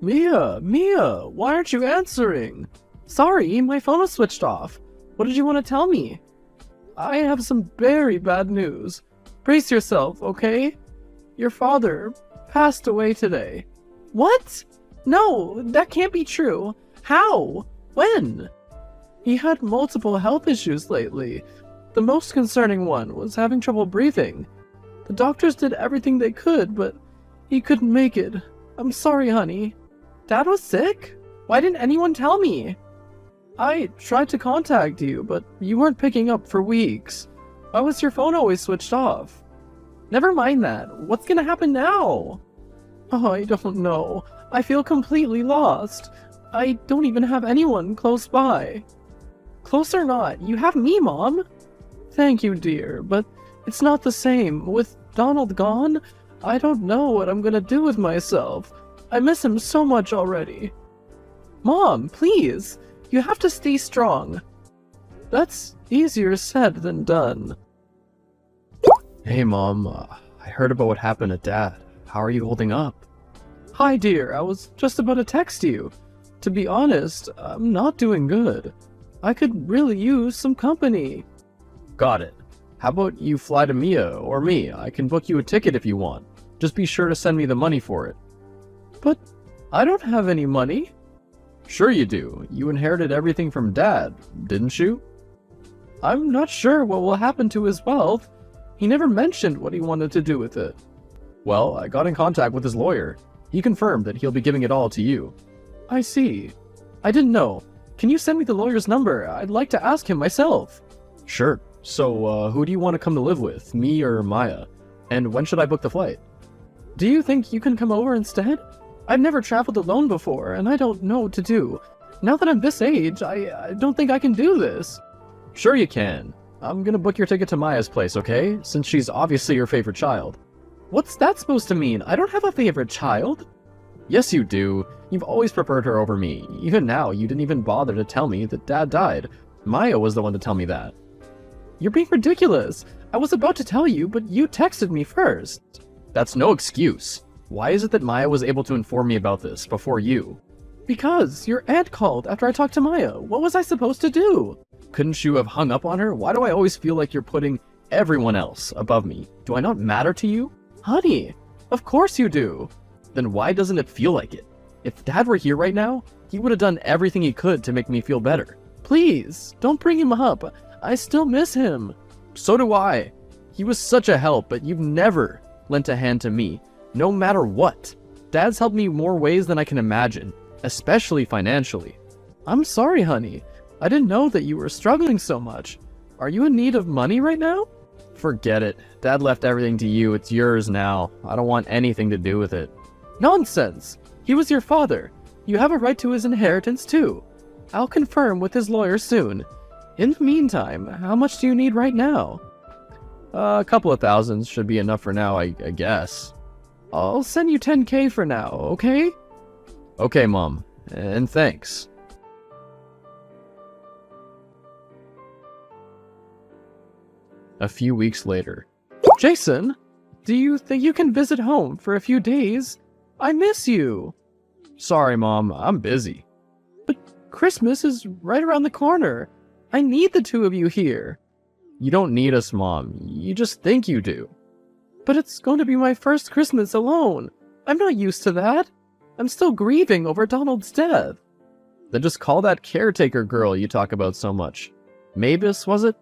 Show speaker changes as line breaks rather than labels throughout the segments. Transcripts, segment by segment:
Mia, why aren't you answering? Sorry, my phone was switched off. What did you want to tell me? I have some very bad news. Brace yourself, okay? Your father passed away today. What? No, that can't be true. How? When? He had multiple health issues lately. The most concerning one was having trouble breathing. The doctors did everything they could, but he couldn't make it. I'm sorry, honey. Dad was sick? Why didn't anyone tell me? I tried to contact you, but you weren't picking up for weeks. Why was your phone always switched off? Never mind that. What's gonna happen now? Oh, I don't know. I feel completely lost. I don't even have anyone close by. Close or not, you have me, Mom. Thank you, dear, but it's not the same. With Donald gone, I don't know what I'm gonna do with myself. I miss him so much already. Mom, please, you have to stay strong. That's easier said than done.
Hey Mom, I heard about what happened to Dad. How are you holding up?
Hi, dear, I was just about to text you. To be honest, I'm not doing good. I could really use some company.
Got it. How about you fly to Mia or me? I can book you a ticket if you want. Just be sure to send me the money for it.
But I don't have any money.
Sure you do. You inherited everything from Dad, didn't you?
I'm not sure what will happen to his wealth. He never mentioned what he wanted to do with it.
Well, I got in contact with his lawyer. He confirmed that he'll be giving it all to you.
I see. I didn't know. Can you send me the lawyer's number? I'd like to ask him myself.
Sure. So, who do you want to come to live with, me or Maya? And when should I book the flight?
Do you think you can come over instead? I've never traveled alone before, and I don't know what to do. Now that I'm this age, I don't think I can do this.
Sure you can. I'm gonna book your ticket to Maya's place, okay? Since she's obviously your favorite child.
What's that supposed to mean? I don't have a favorite child.
Yes, you do. You've always preferred her over me. Even now, you didn't even bother to tell me that Dad died. Maya was the one to tell me that.
You're being ridiculous. I was about to tell you, but you texted me first.
That's no excuse. Why is it that Maya was able to inform me about this before you?
Because your aunt called after I talked to Maya. What was I supposed to do?
Couldn't you have hung up on her? Why do I always feel like you're putting everyone else above me? Do I not matter to you?
Honey, of course you do.
Then why doesn't it feel like it? If Dad were here right now, he would have done everything he could to make me feel better.
Please, don't bring him up. I still miss him.
So do I. He was such a help, but you've never lent a hand to me, no matter what. Dad's helped me more ways than I can imagine, especially financially.
I'm sorry, honey. I didn't know that you were struggling so much. Are you in need of money right now?
Forget it. Dad left everything to you. It's yours now. I don't want anything to do with it.
Nonsense! He was your father. You have a right to his inheritance too. I'll confirm with his lawyer soon. In the meantime, how much do you need right now?
A couple of thousands should be enough for now, I guess.
I'll send you 10K for now, okay?
Okay, Mom. And thanks. A few weeks later.
Jason, do you think you can visit home for a few days? I miss you.
Sorry, Mom. I'm busy.
But Christmas is right around the corner. I need the two of you here.
You don't need us, Mom. You just think you do.
But it's going to be my first Christmas alone. I'm not used to that. I'm still grieving over Donald's death.
Then just call that caretaker girl you talk about so much. Mavis, was it?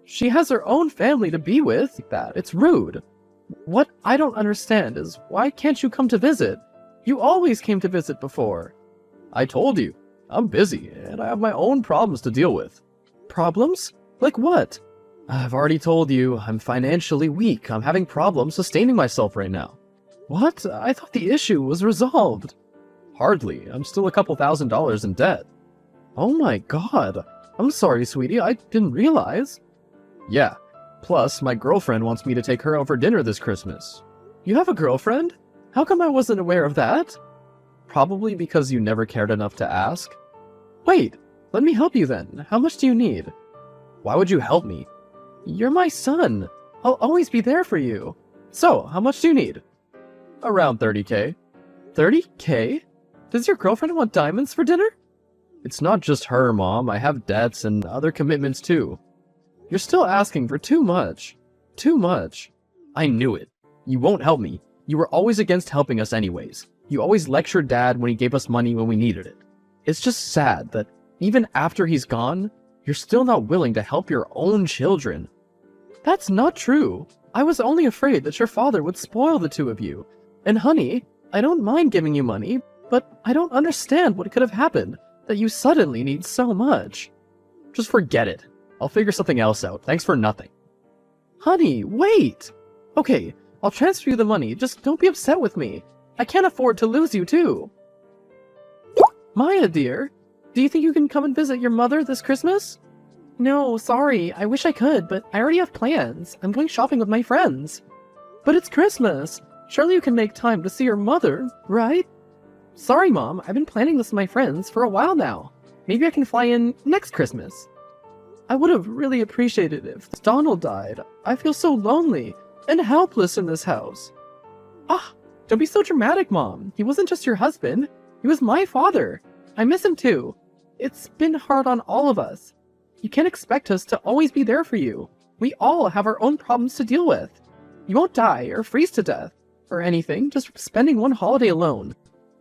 She has her own family to be with. It's rude. What I don't understand is, why can't you come to visit? You always came to visit before.
I told you. I'm busy, and I have my own problems to deal with.
Problems? Like what?
I've already told you, I'm financially weak. I'm having problems sustaining myself right now.
What? I thought the issue was resolved.
Hardly. I'm still a couple $1,000s in debt.
Oh my god. I'm sorry, sweetie. I didn't realize.
Yeah. Plus, my girlfriend wants me to take her out for dinner this Christmas.
You have a girlfriend? How come I wasn't aware of that?
Probably because you never cared enough to ask.
Wait, let me help you then. How much do you need?
Why would you help me?
You're my son. I'll always be there for you. So, how much do you need?
Around 30K.
30K? Does your girlfriend want diamonds for dinner?
It's not just her, Mom. I have debts and other commitments too. You're still asking for too much. Too much. I knew it. You won't help me. You were always against helping us anyways. You always lectured Dad when he gave us money when we needed it. It's just sad that even after he's gone, you're still not willing to help your own children.
That's not true. I was only afraid that your father would spoil the two of you. And honey, I don't mind giving you money, but I don't understand what could have happened that you suddenly need so much.
Just forget it. I'll figure something else out. Thanks for nothing.
Honey, wait! Okay, I'll transfer you the money, just don't be upset with me. I can't afford to lose you too. Maya dear, do you think you can come and visit your mother this Christmas? No, sorry, I wish I could, but I already have plans. I'm going shopping with my friends. But it's Christmas! Surely you can make time to see your mother, right? Sorry, Mom, I've been planning this with my friends for a while now. Maybe I can fly in next Christmas. I would have really appreciated it if Donald died. I feel so lonely and helpless in this house. Ah, don't be so dramatic, Mom. He wasn't just your husband. He was my father. I miss him too. It's been hard on all of us. You can't expect us to always be there for you. We all have our own problems to deal with. You won't die or freeze to death or anything just for spending one holiday alone.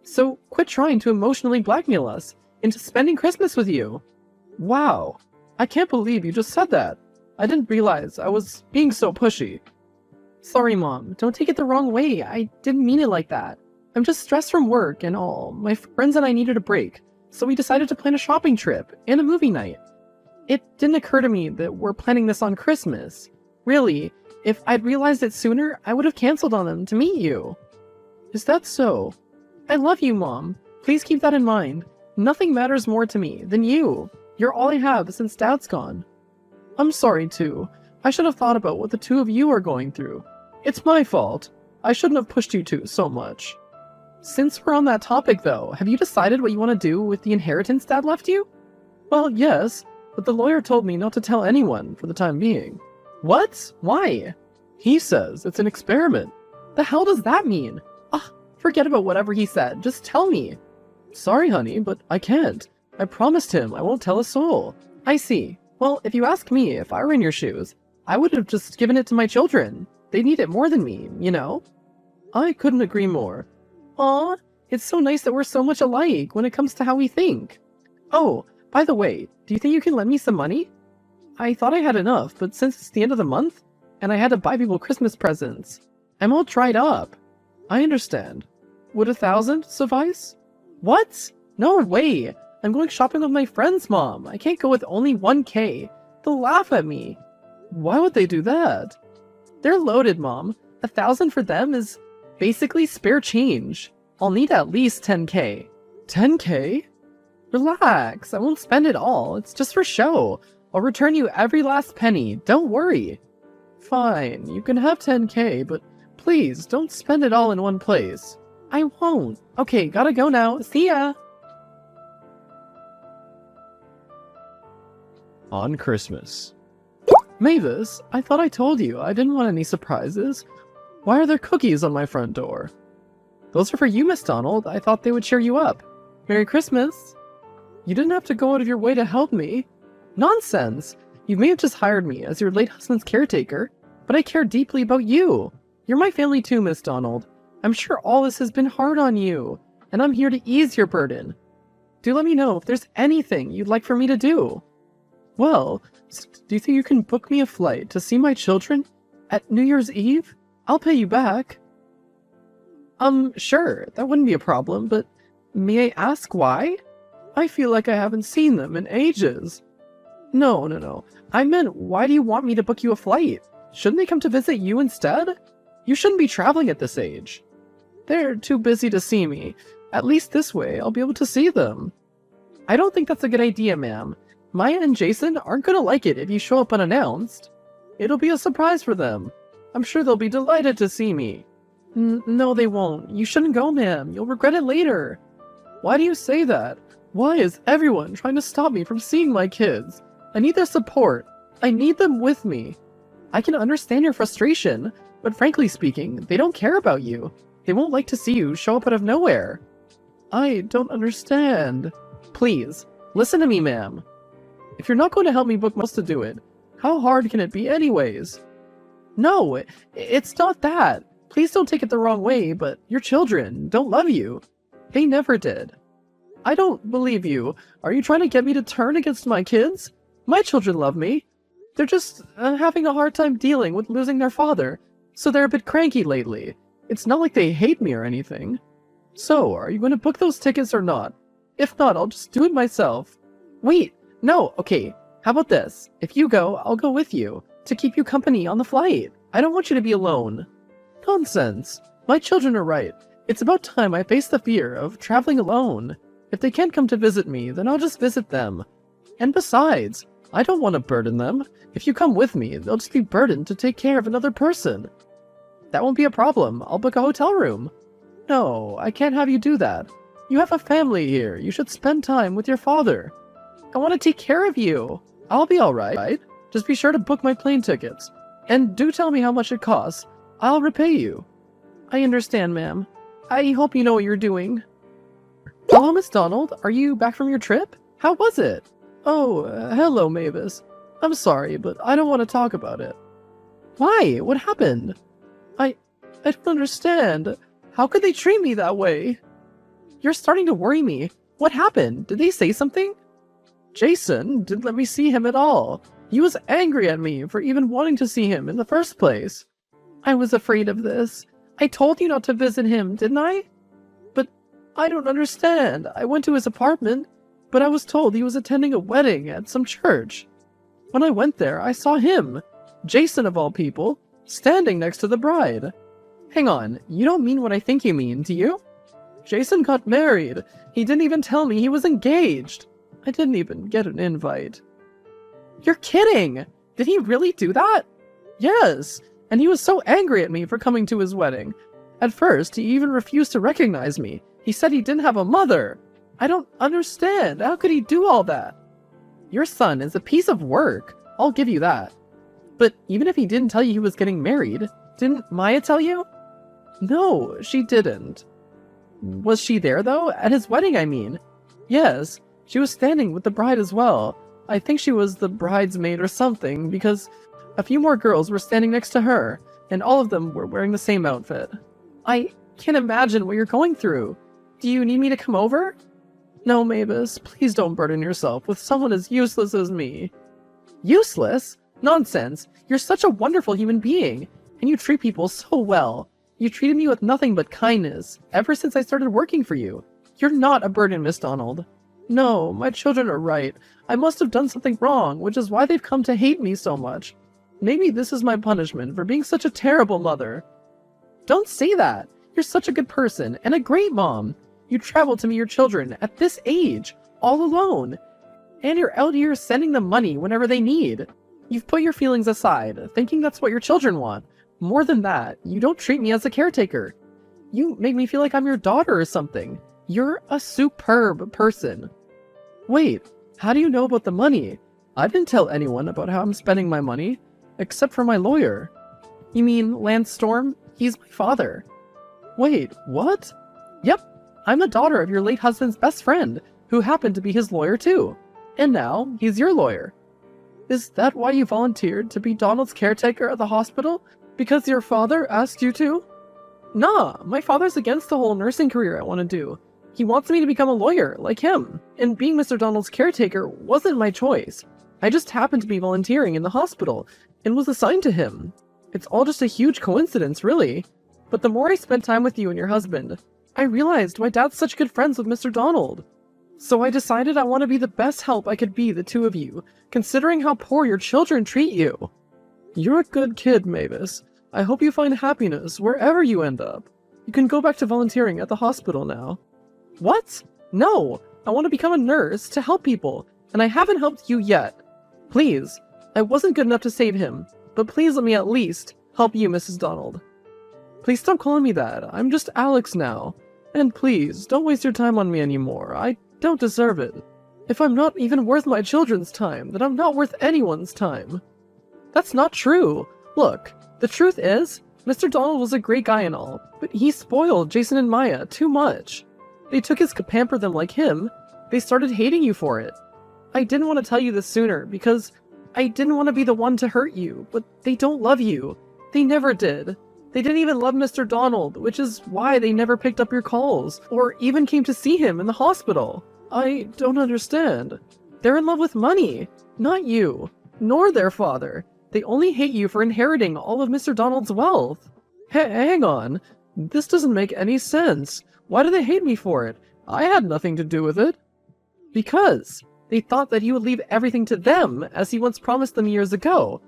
So quit trying to emotionally blackmail us into spending Christmas with you. Wow, I can't believe you just said that. I didn't realize I was being so pushy. Sorry, Mom, don't take it the wrong way. I didn't mean it like that. I'm just stressed from work and all. My friends and I needed a break, so we decided to plan a shopping trip and a movie night. It didn't occur to me that we're planning this on Christmas. Really, if I'd realized it sooner, I would have canceled on them to meet you. Is that so? I love you, Mom. Please keep that in mind. Nothing matters more to me than you. You're all I have since Dad's gone. I'm sorry, too. I should have thought about what the two of you are going through. It's my fault. I shouldn't have pushed you two so much. Since we're on that topic, though, have you decided what you want to do with the inheritance Dad left you? Well, yes, but the lawyer told me not to tell anyone for the time being. What? Why? He says it's an experiment. The hell does that mean? Ah, forget about whatever he said. Just tell me. Sorry, honey, but I can't. I promised him I won't tell a soul. I see. Well, if you ask me, if I were in your shoes, I would have just given it to my children. They need it more than me, you know? I couldn't agree more. Aw, it's so nice that we're so much alike when it comes to how we think. Oh, by the way, do you think you can lend me some money? I thought I had enough, but since it's the end of the month, and I had to buy people Christmas presents, I'm all dried up. I understand. Would 1,000 suffice? What? No way! I'm going shopping with my friends, Mom. I can't go with only 1K. They'll laugh at me. Why would they do that? They're loaded, Mom. 1,000 for them is basically spare change. I'll need at least 10K. 10K? Relax, I won't spend it all. It's just for show. I'll return you every last penny. Don't worry. Fine, you can have 10K, but please don't spend it all in one place. I won't. Okay, gotta go now. See ya!
On Christmas.
Mavis, I thought I told you I didn't want any surprises. Why are there cookies on my front door? Those are for you, Miss Donald. I thought they would cheer you up. Merry Christmas! You didn't have to go out of your way to help me. Nonsense! You may have just hired me as your late husband's caretaker, but I care deeply about you. You're my family too, Miss Donald. I'm sure all this has been hard on you, and I'm here to ease your burden. Do let me know if there's anything you'd like for me to do. Well, do you think you can book me a flight to see my children at New Year's Eve? I'll pay you back. Sure, that wouldn't be a problem, but may I ask why? I feel like I haven't seen them in ages. No. I meant, why do you want me to book you a flight? Shouldn't they come to visit you instead? You shouldn't be traveling at this age. They're too busy to see me. At least this way, I'll be able to see them. I don't think that's a good idea, ma'am. Maya and Jason aren't gonna like it if you show up unannounced. It'll be a surprise for them. I'm sure they'll be delighted to see me. No, they won't. You shouldn't go, ma'am. You'll regret it later. Why do you say that? Why is everyone trying to stop me from seeing my kids? I need their support. I need them with me. I can understand your frustration, but frankly speaking, they don't care about you. They won't like to see you show up out of nowhere. I don't understand. Please, listen to me, ma'am. If you're not going to help me book months to do it, how hard can it be anyways? No, it's not that. Please don't take it the wrong way, but your children don't love you. They never did. I don't believe you. Are you trying to get me to turn against my kids? My children love me. They're just having a hard time dealing with losing their father, so they're a bit cranky lately. It's not like they hate me or anything. So, are you going to book those tickets or not? If not, I'll just do it myself. Wait, no, okay. How about this? If you go, I'll go with you, to keep you company on the flight. I don't want you to be alone. Nonsense. My children are right. It's about time I face the fear of traveling alone. If they can't come to visit me, then I'll just visit them. And besides, I don't want to burden them. If you come with me, they'll just be burdened to take care of another person. That won't be a problem. I'll book a hotel room. No, I can't have you do that. You have a family here. You should spend time with your father. I want to take care of you. I'll be alright. Just be sure to book my plane tickets. And do tell me how much it costs. I'll repay you. I understand, ma'am. I hope you know what you're doing. Hello, Miss Donald. Are you back from your trip? How was it? Oh, hello, Mavis. I'm sorry, but I don't want to talk about it. Why? What happened? I don't understand. How could they treat me that way? You're starting to worry me. What happened? Did they say something? Jason didn't let me see him at all. He was angry at me for even wanting to see him in the first place. I was afraid of this. I told you not to visit him, didn't I? But I don't understand. I went to his apartment, but I was told he was attending a wedding at some church. When I went there, I saw him, Jason of all people, standing next to the bride. Hang on, you don't mean what I think you mean, do you? Jason got married. He didn't even tell me he was engaged. I didn't even get an invite. You're kidding! Did he really do that? Yes, and he was so angry at me for coming to his wedding. At first, he even refused to recognize me. He said he didn't have a mother. I don't understand. How could he do all that? Your son is a piece of work. I'll give you that. But even if he didn't tell you he was getting married, didn't Maya tell you? No, she didn't. Was she there, though? At his wedding, I mean. Yes, she was standing with the bride as well. I think she was the bridesmaid or something, because a few more girls were standing next to her, and all of them were wearing the same outfit. I can't imagine what you're going through. Do you need me to come over? No, Mavis, please don't burden yourself with someone as useless as me. Useless? Nonsense. You're such a wonderful human being, and you treat people so well. You treated me with nothing but kindness, ever since I started working for you. You're not a burden, Miss Donald. No, my children are right. I must have done something wrong, which is why they've come to hate me so much. Maybe this is my punishment for being such a terrible mother. Don't say that. You're such a good person, and a great mom. You travel to meet your children at this age, all alone. And you're out here sending them money whenever they need. You've put your feelings aside, thinking that's what your children want. More than that, you don't treat me as a caretaker. You make me feel like I'm your daughter or something. You're a superb person. Wait, how do you know about the money? I didn't tell anyone about how I'm spending my money, except for my lawyer. You mean Lance Storm? He's my father. Wait, what? Yep, I'm a daughter of your late husband's best friend, who happened to be his lawyer too. And now, he's your lawyer. Is that why you volunteered to be Donald's caretaker at the hospital? Because your father asked you to? Nah, my father's against the whole nursing career I want to do. He wants me to become a lawyer, like him. And being Mr. Donald's caretaker wasn't my choice. I just happened to be volunteering in the hospital, and was assigned to him. It's all just a huge coincidence, really. But the more I spent time with you and your husband, I realized why Dad's such good friends with Mr. Donald. So I decided I want to be the best help I could be the two of you, considering how poor your children treat you. You're a good kid, Mavis. I hope you find happiness wherever you end up. You can go back to volunteering at the hospital now. What? No! I want to become a nurse to help people, and I haven't helped you yet. Please, I wasn't good enough to save him, but please let me at least help you, Mrs. Donald. Please stop calling me that. I'm just Alex now. And please, don't waste your time on me anymore. I don't deserve it. If I'm not even worth my children's time, then I'm not worth anyone's time. That's not true. Look, the truth is, Mr. Donald was a great guy and all, but he spoiled Jason and Maya too much. They took his to pamper them like him. They started hating you for it. I didn't want to tell you this sooner because I didn't want to be the one to hurt you, but they don't love you. They never did. They didn't even love Mr. Donald, which is why they never picked up your calls, or even came to see him in the hospital. I don't understand. They're in love with money, not you, nor their father. They only hate you for inheriting all of Mr. Donald's wealth. Hang on. This doesn't make any sense. Why do they hate me for it? I had nothing to do with it. Because they thought that he would leave everything to them, as he once promised them years ago.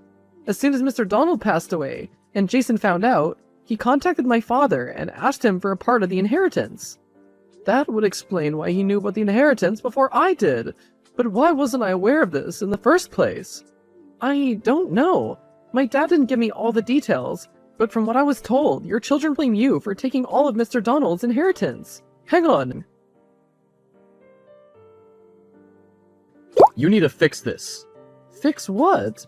As soon as Mr. Donald passed away, and Jason found out, he contacted my father and asked him for a part of the inheritance. That would explain why he knew about the inheritance before I did. But why wasn't I aware of this in the first place? I don't know. My dad didn't give me all the details, but from what I was told, your children blame you for taking all of Mr. Donald's inheritance. Hang on.
You need to fix this.
Fix what?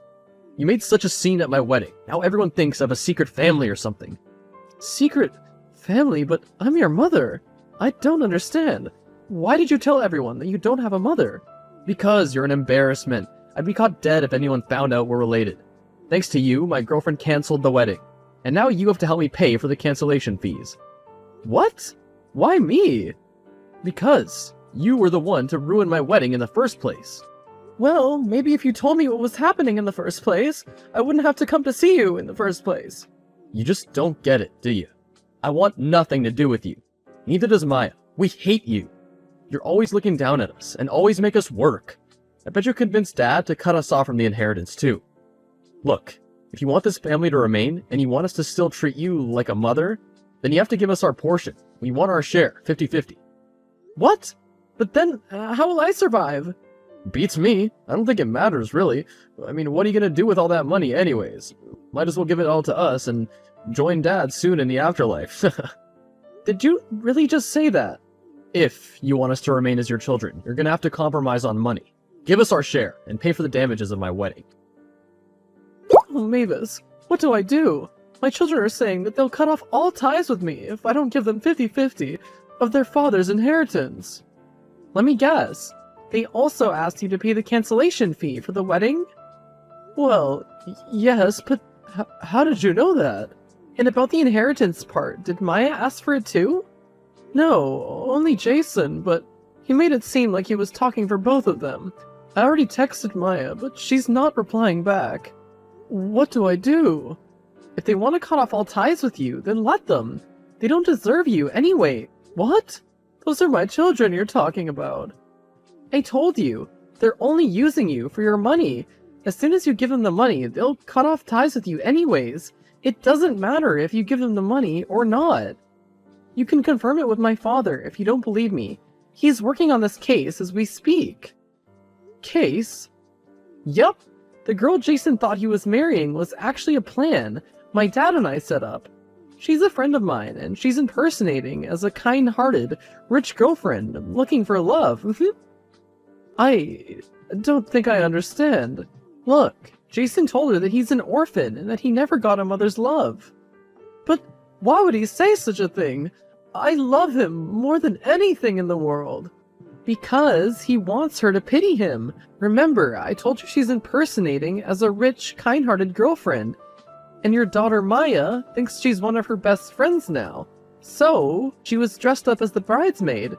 You made such a scene at my wedding. Now everyone thinks I have a secret family or something.
Secret family? But I'm your mother. I don't understand. Why did you tell everyone that you don't have a mother?
Because you're an embarrassment. I'd be caught dead if anyone found out we're related. Thanks to you, my girlfriend canceled the wedding. And now you have to help me pay for the cancellation fees.
What? Why me?
Because you were the one to ruin my wedding in the first place.
Well, maybe if you told me what was happening in the first place, I wouldn't have to come to see you in the first place.
You just don't get it, do you? I want nothing to do with you. Neither does Maya. We hate you. You're always looking down at us and always make us work. I bet you convinced Dad to cut us off from the inheritance too. Look, if you want this family to remain and you want us to still treat you like a mother, then you have to give us our portion. We want our share, 50-50.
What? But then, how will I survive?
Beats me. I don't think it matters, really. I mean, what are you gonna do with all that money anyways? Might as well give it all to us and join Dad soon in the afterlife.
Did you really just say that?
If you want us to remain as your children, you're gonna have to compromise on money. Give us our share and pay for the damages of my wedding.
Oh, Mavis, what do I do? My children are saying that they'll cut off all ties with me if I don't give them 50-50 of their father's inheritance. Let me guess. They also asked you to pay the cancellation fee for the wedding? Well, yes, but how did you know that? And about the inheritance part, did Maya ask for it too? No, only Jason, but he made it seem like he was talking for both of them. I already texted Maya, but she's not replying back. What do I do? If they want to cut off all ties with you, then let them. They don't deserve you anyway. What? Those are my children you're talking about. I told you, they're only using you for your money. As soon as you give them the money, they'll cut off ties with you anyways. It doesn't matter if you give them the money or not. You can confirm it with my father if you don't believe me. He's working on this case as we speak. Case? Yup. The girl Jason thought he was marrying was actually a plan my dad and I set up. She's a friend of mine, and she's impersonating as a kind-hearted, rich girlfriend looking for love. I don't think I understand. Look, Jason told her that he's an orphan and that he never got a mother's love. But why would he say such a thing? I love him more than anything in the world. Because he wants her to pity him. Remember, I told you she's impersonating as a rich, kind-hearted girlfriend. And your daughter Maya thinks she's one of her best friends now. So, she was dressed up as the bridesmaid.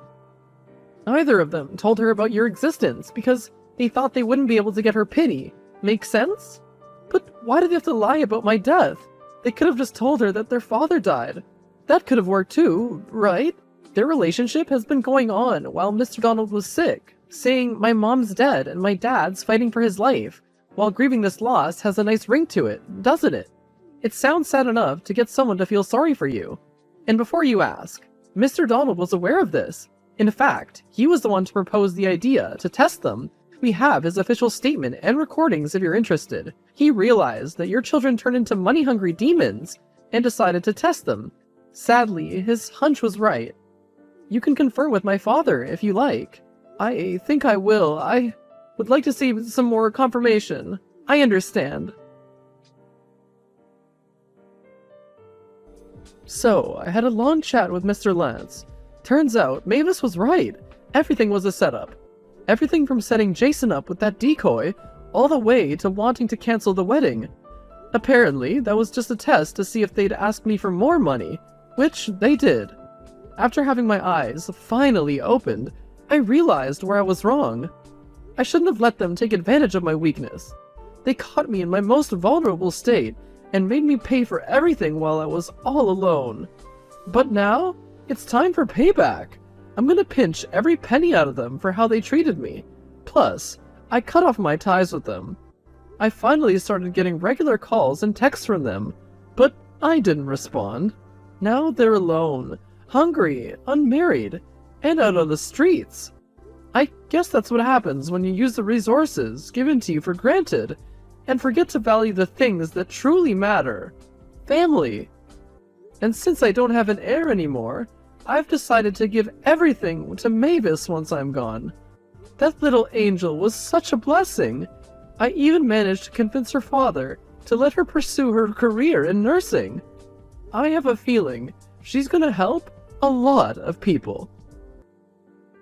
Neither of them told her about your existence because they thought they wouldn't be able to get her pity. Make sense? But why did they have to lie about my death? They could have just told her that their father died. That could have worked too, right? Their relationship has been going on while Mr. Donald was sick, saying my mom's dead and my dad's fighting for his life, while grieving this loss has a nice ring to it, doesn't it? It sounds sad enough to get someone to feel sorry for you. And before you ask, Mr. Donald was aware of this. In fact, he was the one to propose the idea to test them. We have his official statement and recordings if you're interested. He realized that your children turned into money-hungry demons and decided to test them. Sadly, his hunch was right. You can confirm with my father if you like. I think I will. I would like to see some more confirmation. I understand. So, I had a long chat with Mr. Lance. Turns out, Mavis was right. Everything was a setup. Everything from setting Jason up with that decoy, all the way to wanting to cancel the wedding. Apparently, that was just a test to see if they'd ask me for more money, which they did. After having my eyes finally opened, I realized where I was wrong. I shouldn't have let them take advantage of my weakness. They caught me in my most vulnerable state and made me pay for everything while I was all alone. But now, it's time for payback. I'm gonna pinch every penny out of them for how they treated me. Plus, I cut off my ties with them. I finally started getting regular calls and texts from them, but I didn't respond. Now they're alone, hungry, unmarried, and out on the streets. I guess that's what happens when you use the resources given to you for granted, and forget to value the things that truly matter. Family. And since I don't have an heir anymore, I've decided to give everything to Mavis once I'm gone. That little angel was such a blessing. I even managed to convince her father to let her pursue her career in nursing. I have a feeling she's gonna help a lot of people.